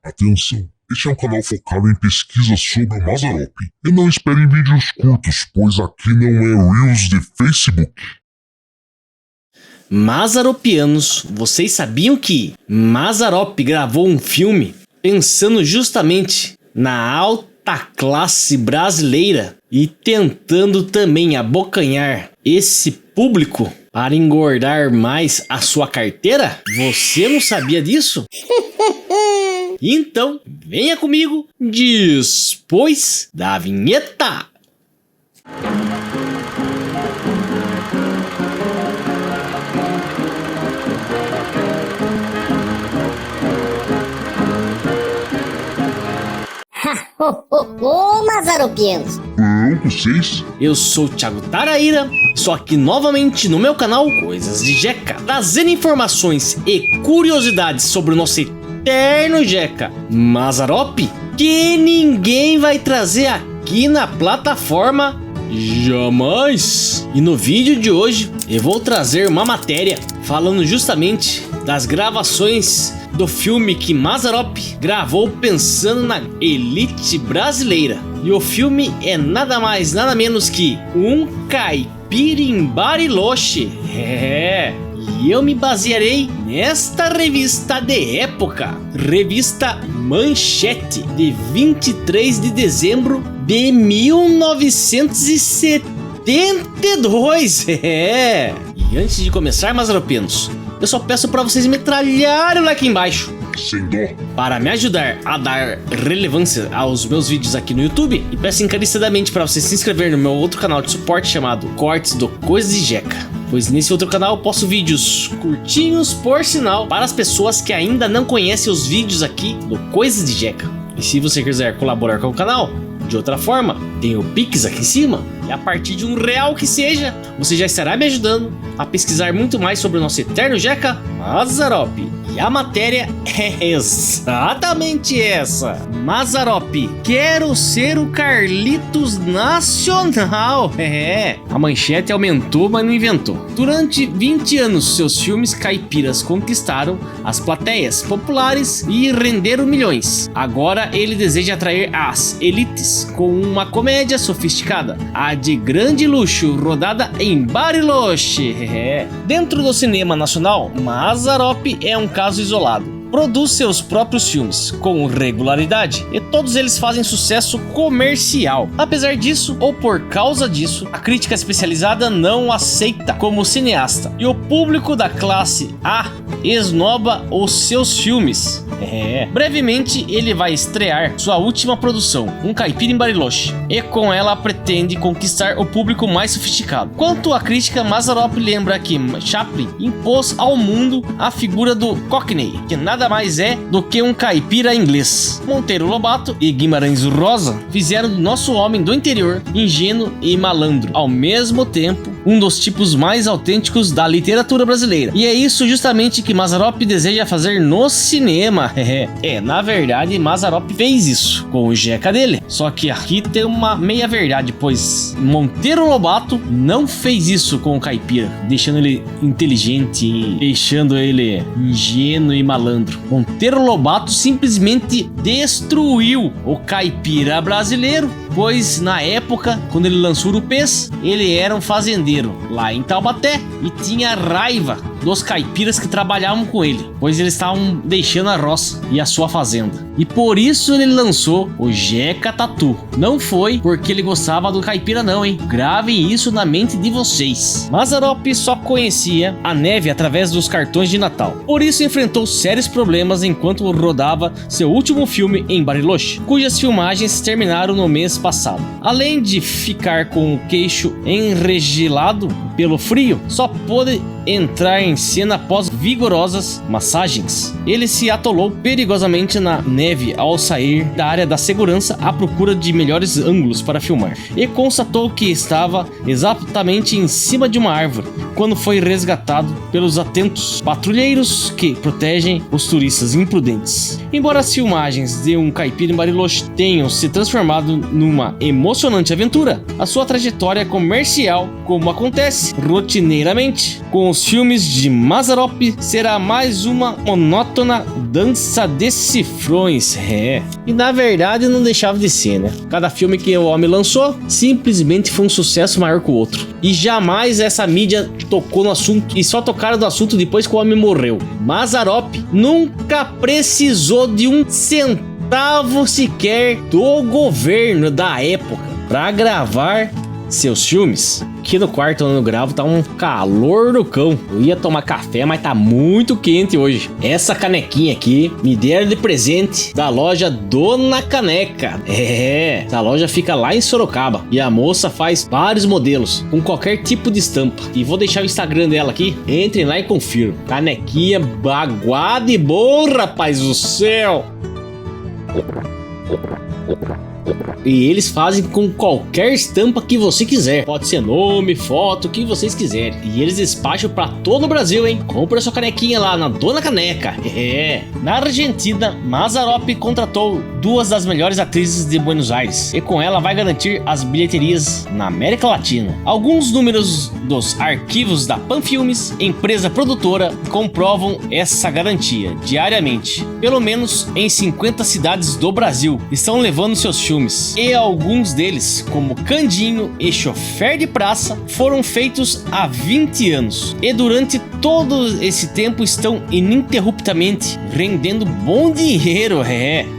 Atenção, este é um canal focado em pesquisas sobre o Mazzaropi. E não esperem vídeos curtos, pois aqui não é Reels de Facebook. Mazzaropianos, vocês sabiam que Mazzaropi gravou um filme pensando justamente na alta classe brasileira e tentando também abocanhar esse público para engordar mais a sua carteira? Você não sabia disso? Então, venha comigo depois da vinheta. Mazzaropianos! Vocês? Eu sou o Thiago Taraíra, estou aqui novamente no meu canal Coisas de Jeca, trazendo informações e curiosidades sobre o nosso eterno Jeca Mazzaropi, que ninguém vai trazer aqui na plataforma jamais. E no vídeo de hoje eu vou trazer uma matéria falando justamente das gravações do filme que Mazzaropi gravou pensando na elite brasileira. E o filme é nada mais nada menos que Um Caipira em Bariloche. E eu me basearei nesta revista de época, revista Manchete, de 23 de dezembro de 1972. E antes de começar, Mazzaropianos, eu só peço para vocês metralharem o like embaixo Sem dó. para me ajudar a dar relevância aos meus vídeos aqui no YouTube. E peço encarecidamente para você se inscrever no meu outro canal de suporte chamado Cortes do Coisas de Jeca, pois nesse outro canal eu posto vídeos curtinhos, por sinal, para as pessoas que ainda não conhecem os vídeos aqui do Coisas de Jeca. E se você quiser colaborar com o canal de outra forma, tem o Pix aqui em cima. E a partir de R$1 que seja, você já estará me ajudando a pesquisar muito mais sobre o nosso eterno Jeca Mazzaropi. E a matéria é exatamente essa: Mazzaropi, quero ser o Carlitos Nacional. A manchete aumentou, mas não inventou. Durante 20 anos, seus filmes caipiras conquistaram as plateias populares e renderam milhões. Agora ele deseja atrair as elites com uma comédia sofisticada, a de grande luxo, rodada em Bariloche. Dentro do cinema nacional, Mazzaropi é um caso isolado. Produz seus próprios filmes com regularidade e todos eles fazem sucesso comercial. Apesar disso, ou por causa disso, a crítica especializada não o aceita como cineasta e o público da classe A esnoba os seus filmes. Brevemente ele vai estrear sua última produção, Um Caipira em Bariloche, e com ela pretende conquistar o público mais sofisticado. Quanto à crítica, Mazzaropi lembra que Chaplin impôs ao mundo a figura do Cockney, que nada mais é do que um caipira inglês. Monteiro Lobato e Guimarães Rosa fizeram do nosso homem do interior ingênuo e malandro, ao mesmo tempo um dos tipos mais autênticos da literatura brasileira. E é isso justamente que Mazzaropi deseja fazer no cinema. Na verdade, Mazzaropi fez isso com o Jeca dele. Só que aqui tem uma meia verdade, pois Monteiro Lobato não fez isso com o caipira, deixando ele inteligente, deixando ele ingênuo e malandro. Monteiro Lobato simplesmente destruiu o caipira brasileiro, pois na época, quando ele lançou Urupês, ele era um fazendeiro lá em Taubaté e tinha raiva dos caipiras que trabalhavam com ele, pois eles estavam deixando a roça e a sua fazenda. E por isso ele lançou o Jeca Tatu. Não foi porque ele gostava do caipira não, hein? Gravem isso na mente de vocês. Mazzaropi só conhecia a neve através dos cartões de Natal. Por isso enfrentou sérios problemas enquanto rodava seu último filme em Bariloche, cujas filmagens terminaram no mês passado. Além de ficar com o queixo enregelado pelo frio, só pôde entrar em cena após vigorosas massagens. Ele se atolou perigosamente na neve ao sair da área da segurança à procura de melhores ângulos para filmar, e constatou que estava exatamente em cima de uma árvore quando foi resgatado pelos atentos patrulheiros que protegem os turistas imprudentes. Embora as filmagens de Um Caipira em Bariloche tenham se transformado numa emocionante aventura, a sua trajetória comercial, como acontece rotineiramente, com os filmes de Mazzaropi será mais uma monótona dança de cifrões. E na verdade não deixava de ser, né? Cada filme que o homem lançou simplesmente foi um sucesso maior que o outro. E jamais essa mídia tocou no assunto, e só tocaram no assunto depois que o homem morreu. Mazzaropi nunca precisou de um centavo sequer do governo da época para gravar seus filmes. Aqui no quarto onde eu gravo tá um calor do cão. Eu ia tomar café, mas tá muito quente hoje. Essa canequinha aqui me deram de presente da loja Dona Caneca. Essa loja fica lá em Sorocaba e a moça faz vários modelos com qualquer tipo de estampa. E vou deixar o Instagram dela aqui. Entrem lá e confiram. Canequinha baguada e boa, rapaz do céu. E eles fazem com qualquer estampa que você quiser. Pode ser nome, foto, o que vocês quiserem. E eles despacham pra todo o Brasil, hein? Compre a sua canequinha lá na Dona Caneca. Na Argentina, Mazzaropi contratou duas das melhores atrizes de Buenos Aires. E com ela vai garantir as bilheterias na América Latina. Alguns números dos arquivos da Panfilmes, empresa produtora, comprovam essa garantia diariamente. Pelo menos em 50 cidades do Brasil estão levando seus filmes. E alguns deles, como Candinho e Chofer de Praça, foram feitos há 20 anos. E durante todo esse tempo estão ininterruptamente rendendo bom dinheiro.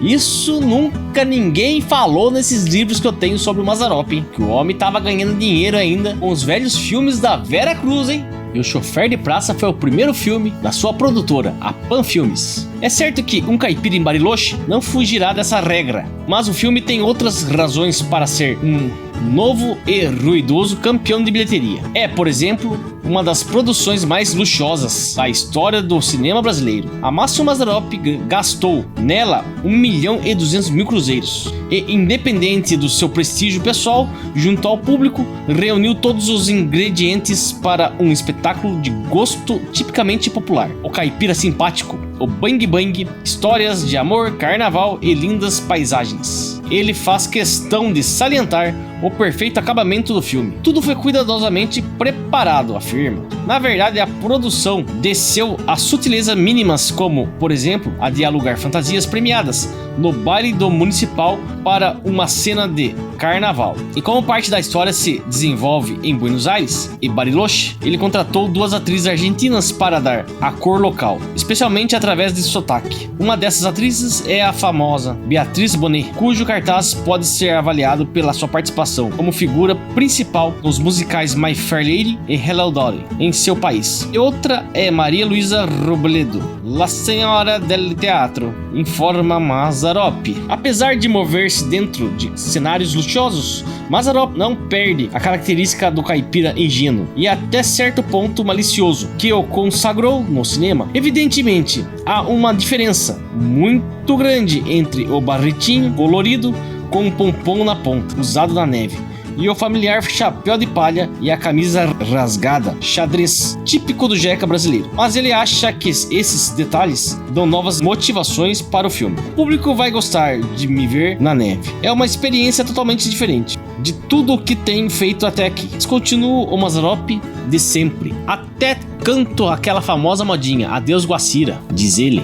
Isso nunca ninguém falou nesses livros que eu tenho sobre o Mazzaropi, hein? Que o homem tava ganhando dinheiro ainda com os velhos filmes da Vera Cruz, hein? E o Chofer de Praça foi o primeiro filme da sua produtora, a Panfilmes. É certo que Um Caipira em Bariloche não fugirá dessa regra, mas o filme tem outras razões para ser um novo e ruidoso campeão de bilheteria. É, por exemplo, uma das produções mais luxuosas da história do cinema brasileiro. A Márcio Mazzaropi gastou nela 1.200.000 cruzeiros. E, independente do seu prestígio pessoal, junto ao público, reuniu todos os ingredientes para um espetáculo de gosto tipicamente popular. O caipira simpático, o bang bang, histórias de amor, carnaval e lindas paisagens. Ele faz questão de salientar o perfeito acabamento do filme. Tudo foi cuidadosamente preparado, afirma. Na verdade, a produção desceu a sutilezas mínimas, como, por exemplo, a de alugar fantasias premiadas no baile do Municipal para uma cena de carnaval. E como parte da história se desenvolve em Buenos Aires e Bariloche, ele contratou duas atrizes argentinas para dar a cor local, especialmente através de sotaque. Uma dessas atrizes é a famosa Beatriz Bonet, cujo cartaz pode ser avaliado pela sua participação como figura principal nos musicais My Fair Lady e Hello Dolly em seu país. E outra é Maria Luisa Robledo, La Senhora del Teatro, informa Mazzaropi. Apesar de mover-se dentro de cenários luxuosos, Mazzaropi não perde a característica do caipira ingênuo e até certo ponto malicioso que o consagrou no cinema. Evidentemente, há uma diferença muito grande entre o barretinho colorido com um pompom na ponta, usado na neve, e o familiar chapéu de palha e a camisa rasgada, xadrez, típico do jeca brasileiro. Mas ele acha que esses detalhes dão novas motivações para o filme. O público vai gostar de me ver na neve. É uma experiência totalmente diferente de tudo o que tem feito até aqui. Continua o Mazzaropi de sempre. Até canto aquela famosa modinha Adeus Guacira, diz ele.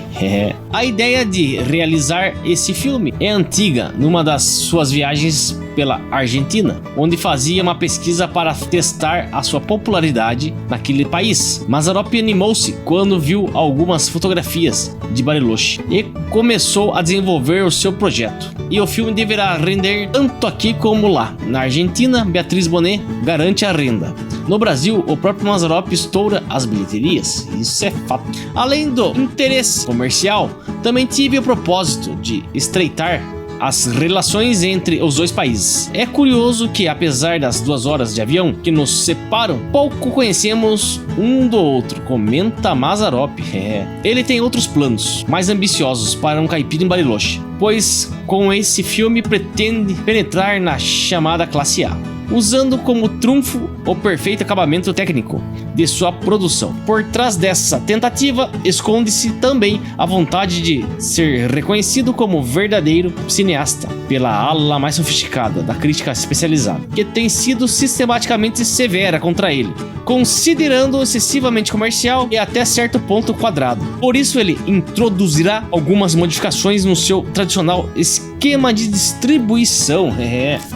A ideia de realizar esse filme é antiga, numa das suas viagens pela Argentina, onde fazia uma pesquisa para testar a sua popularidade naquele país. Mazzaropi animou-se quando viu algumas fotografias de Bariloche e começou a desenvolver o seu projeto. E o filme deverá render tanto aqui como lá. Na Argentina, Beatriz Bonet garante a renda. No Brasil, o próprio Mazzaropi estoura as bilheterias, isso é fato. Além do interesse comercial, também tive o propósito de estreitar as relações entre os dois países. É curioso que, apesar das 2 horas de avião que nos separam, pouco conhecemos um do outro, comenta Mazzaropi. Ele tem outros planos, mais ambiciosos para Um Caipira em Bariloche, pois com esse filme pretende penetrar na chamada classe A. usando como trunfo o perfeito acabamento técnico de sua produção. Por trás dessa tentativa, esconde-se também a vontade de ser reconhecido como verdadeiro cineasta pela ala mais sofisticada da crítica especializada, que tem sido sistematicamente severa contra ele, considerando excessivamente comercial e até certo ponto quadrado. Por isso ele introduzirá algumas modificações no seu tradicional esquema de distribuição.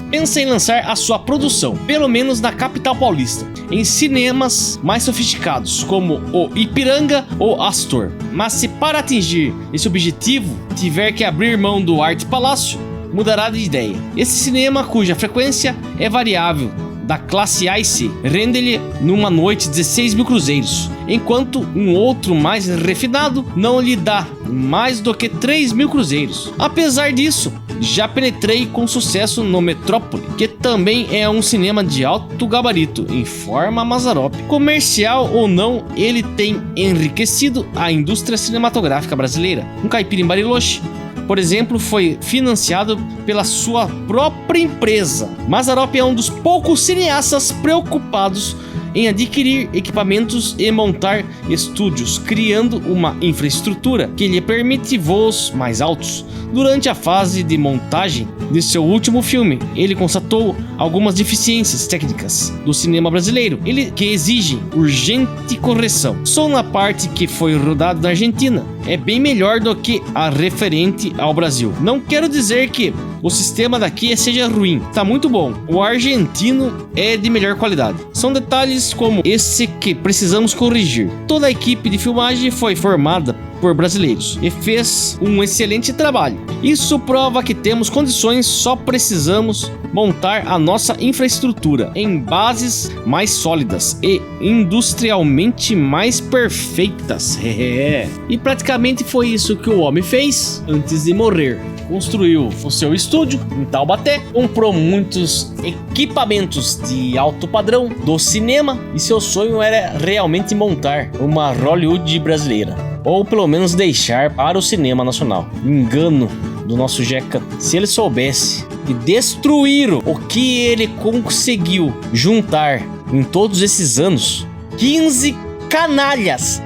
Pensa em lançar a sua produção, pelo menos na capital paulista, em cinemas mais sofisticados, como o Ipiranga ou Astor. Mas se para atingir esse objetivo tiver que abrir mão do Arte Palácio, mudará de ideia. Esse cinema, cuja frequência é variável, da classe A e C, rende-lhe numa noite 16 mil cruzeiros, enquanto um outro mais refinado não lhe dá mais do que 3 mil cruzeiros. Apesar disso, já penetrei com sucesso no Metrópole, que também é um cinema de alto gabarito, informa Mazzaropi. Comercial ou não, ele tem enriquecido a indústria cinematográfica brasileira. Um caipira em Bariloche, por exemplo, foi financiado pela sua própria empresa. Mazzaropi é um dos poucos cineastas preocupados em adquirir equipamentos e montar estúdios, criando uma infraestrutura que lhe permite voos mais altos. Durante a fase de montagem de seu último filme, ele constatou algumas deficiências técnicas do cinema brasileiro, que exigem urgente correção. Só na parte que foi rodada na Argentina é bem melhor do que a referente ao Brasil. Não quero dizer que o sistema daqui seja ruim, tá muito bom. O argentino é de melhor qualidade. São detalhes como esse que precisamos corrigir. Toda a equipe de filmagem foi formada por brasileiros e fez um excelente trabalho. Isso prova que temos condições, só precisamos montar a nossa infraestrutura em bases mais sólidas e industrialmente mais perfeitas. E praticamente foi isso que o homem fez antes de morrer. Construiu o seu estúdio em Taubaté, comprou muitos equipamentos de alto padrão do cinema e seu sonho era realmente montar uma Hollywood brasileira, ou pelo menos deixar para o cinema nacional. Engano do nosso Jeca. Se ele soubesse que destruíram o que ele conseguiu juntar em todos esses anos, 15 canalhas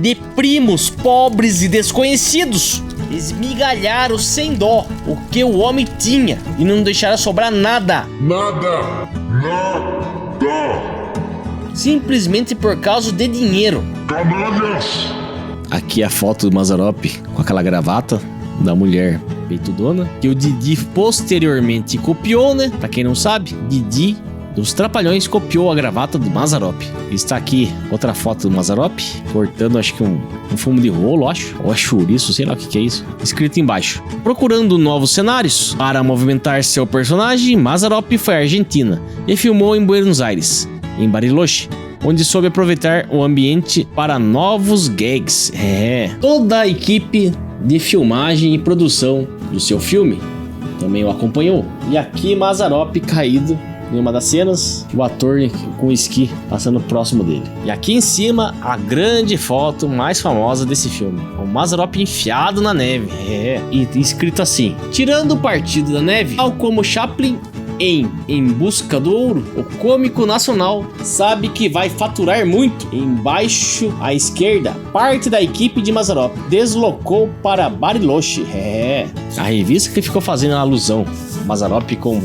de primos pobres e desconhecidos, esmigalharam sem dó o que o homem tinha e não deixaram sobrar nada. Nada. Simplesmente por causa de dinheiro. Canalhas. Aqui a foto do Mazzaropi com aquela gravata da mulher peitudona, que o Didi posteriormente copiou, né? Pra quem não sabe, Didi dos Trapalhões copiou a gravata do Mazzaropi. Está aqui outra foto do Mazzaropi cortando, acho que um fumo de rolo, acho, ou é chouriço, sei lá o que é isso. Escrito embaixo: procurando novos cenários para movimentar seu personagem, Mazzaropi foi à Argentina e filmou em Buenos Aires, em Bariloche, onde soube aproveitar o ambiente para novos gags. Toda a equipe de filmagem e produção do seu filme também o acompanhou. E aqui Mazzaropi caído em uma das cenas, o ator com o esqui passando próximo dele. E aqui em cima, a grande foto mais famosa desse filme: o Mazzaropi enfiado na neve. E escrito assim: tirando o partido da neve, tal como Chaplin em Busca do Ouro, o cômico nacional sabe que vai faturar muito. Embaixo à esquerda, parte da equipe de Mazzaropi deslocou para Bariloche. A revista que ficou fazendo a alusão Mazzaropi com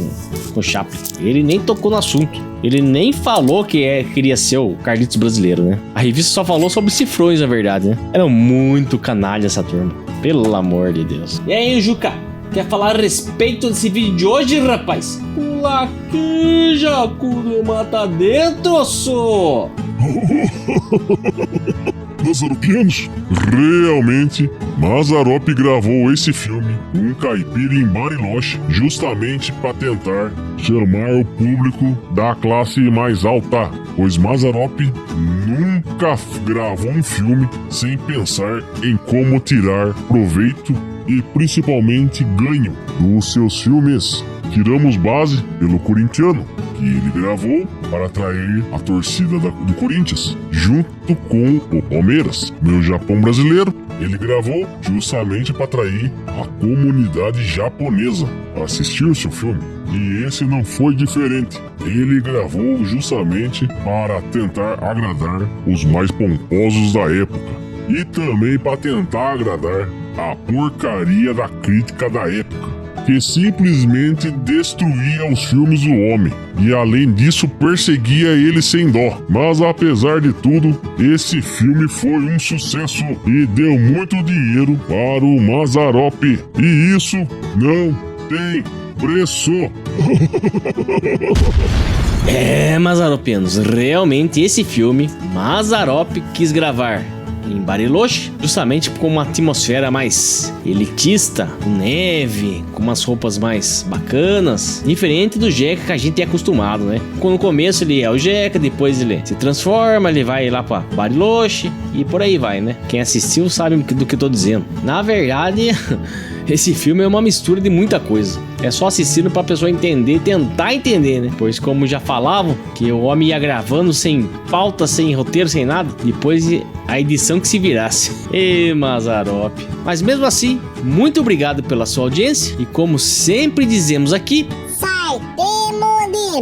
Chaplin. Ele nem tocou no assunto. Ele nem falou que queria ser o Carlitos brasileiro, né? A revista só falou sobre cifrões, na verdade, né? Era muito canalha essa turma. Pelo amor de Deus. E aí, Juca? Quer falar a respeito desse vídeo de hoje, rapaz? Pula aqui, Jacu, mata dentro, só! Mazzaropianos, realmente Mazzaropi gravou esse filme, um caipira em Bariloche, justamente para tentar chamar o público da classe mais alta, pois Mazzaropi nunca gravou um filme sem pensar em como tirar proveito e principalmente ganho dos seus filmes. tiramos base pelo corintiano, que ele gravou para atrair a torcida do Corinthians, junto com o Palmeiras. Meu Japão brasileiro, ele gravou justamente para atrair a comunidade japonesa para assistir o seu filme. E esse não foi diferente. Ele gravou justamente para tentar agradar os mais pomposos da época. E também para tentar agradar a porcaria da crítica da época, que simplesmente destruía os filmes do homem e além disso perseguia ele sem dó. Mas apesar de tudo, esse filme foi um sucesso e deu muito dinheiro para o Mazzaropi, e isso não tem preço. Mazzaropianos, realmente esse filme Mazzaropi quis gravar em Bariloche, justamente com uma atmosfera mais elitista, com neve, com umas roupas mais bacanas, diferente do Jeca que a gente é acostumado, né? No começo ele é o Jeca, depois ele se transforma, ele vai lá pra Bariloche e por aí vai, né? Quem assistiu sabe do que eu tô dizendo. Na verdade, esse filme é uma mistura de muita coisa. É só assistindo pra pessoa entender, tentar entender, né? Pois como já falavam, que o homem ia gravando sem pauta, sem roteiro, sem nada. Depois a edição que se virasse. Mazzaropi. Mas mesmo assim, muito obrigado pela sua audiência. E como sempre dizemos aqui... Sai, temo de